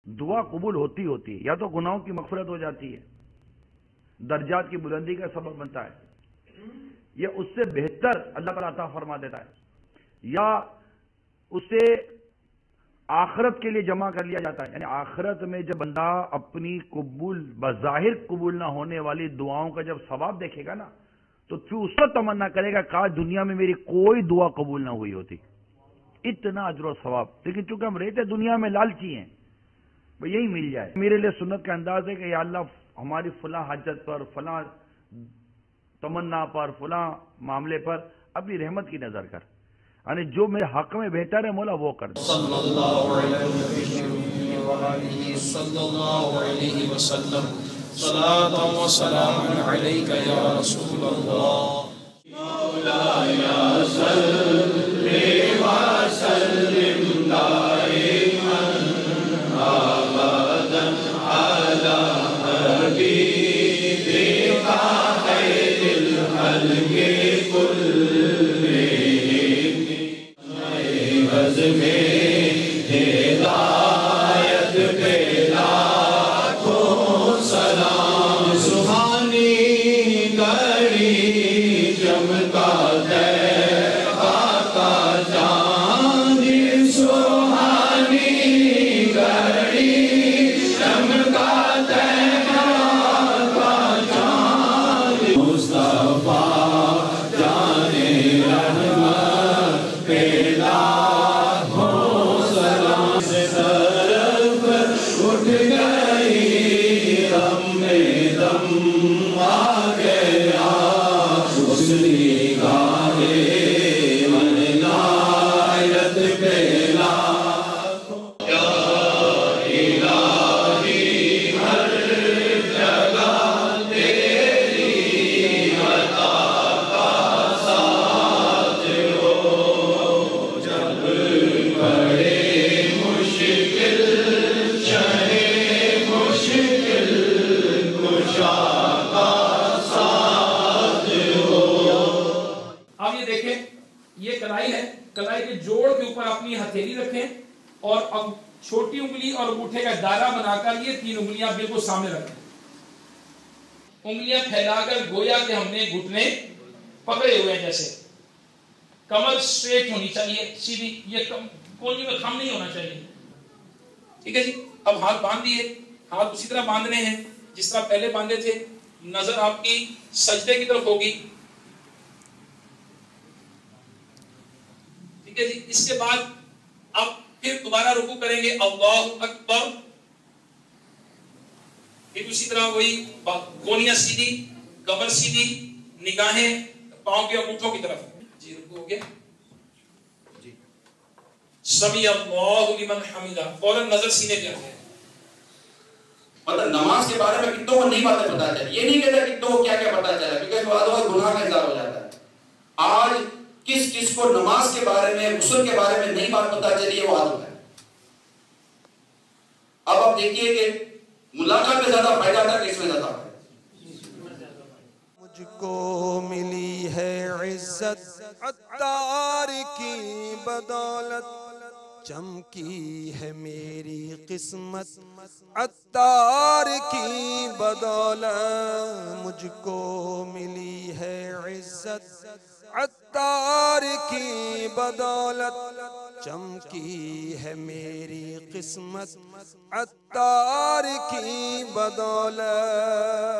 दुआ कबूल होती होती है, या तो गुनाहों की मग़फ़िरत हो जाती है, दर्जात की बुलंदी का सबब बनता है, या उससे बेहतर अल्लाह ताला अता फरमा देता है, या उसे आखिरत के लिए जमा कर लिया जाता है। यानी आखिरत में जब बंदा अपनी कबूल बज़ाहिर कबूल ना होने वाली दुआओं का जब सवाब देखेगा ना, तो फिर उस पर तमन्ना करेगा काश दुनिया में मेरी कोई दुआ कबूल ना हुई होती, इतना अजर और सवाब। लेकिन चूंकि हम रहते दुनिया में लालची हैं, भाई यही मिल जाए। मेरे लिए सुन्नत का अंदाज है कि या अल्लाह हमारी फला हाजत पर, फला तमन्ना पर, फला मामले पर अपनी रहमत की नजर कर, यानी जो मेरे हक में बेहतर है मौला वो कर दे। सल्लल्लाहु अलैहि वसल्लम सलातन व सलामुन अलैका या रसूल अल्लाह। मौलाया सल्लि व सल्लिम दाइमन अबदन अला हबीबिका खैरिल खल्क़ि कुल्लिहिम में हिदायत पे लाखों सलाम। सुहानी घड़ी चमका तैबा का चांद, सुहानी घड़ी चमका तैबा का चांद। मुस्तफा जाने रहमत पे उठ गई दम में दम आ गया, उस निगाहे मन नायत पे लाखों। या इलाही हर जगह तेरी अता का साथ हो, जब बड़े मुश्किल अब ये देखें, ये कलाई है, कलाई के जोड़ के ऊपर अपनी हथेली रखें और अब छोटी उंगली और अंगूठे का दायरा बनाकर ये तीन उंगलियां बिल्कुल सामने रखें। उंगलियां फैलाकर गोया कि हमने घुटने पकड़े हुए हैं, जैसे कमर स्ट्रेट होनी चाहिए, सीधी, ये कोहनी में खम नहीं होना चाहिए। ठीक है जी। अब हाथ बांध दिए, हाथ उसी तरह बांधने हैं जिस तरह पहले बांधे थे। नजर आपकी सजदे की तरफ होगी। ठीक है जी। इसके बाद अब फिर दोबारा रुकू करेंगे, अल्लाहु अकबर। फिर उसी तरह वही गोनियां सीधी, कमर सीधी, निगाहें पांव के अंगूठों की तरफ। जी रुकू हो गया जी। समी अल्लाहु लिमन हमिदा, फौरन नजर सीने पे आती है। मतलब नमाज के बारे में कितनों को नहीं बातें पता चली। ये नहीं कहता कितनों को क्या क्या पता चला, क्योंकि अदरवाइज गुनाह का इज़हार हो जाता है। आज किस किस को नमाज के बारे में, गुस्ल के बारे में नहीं बात पता चली है, वो आदत है। अब आप देखिए कि मुलाकात में ज्यादा फायदा था, किसमें ज्यादा फायदा? मुझको मिली है इज्जत अत्तार की बदौलत, चमकी है मेरी किस्मत अत्तार की बदौलत। मुझको मिली है इज्जत अत्तार की बदौलत, चमकी है मेरी किस्मत अत्तार की बदौलत।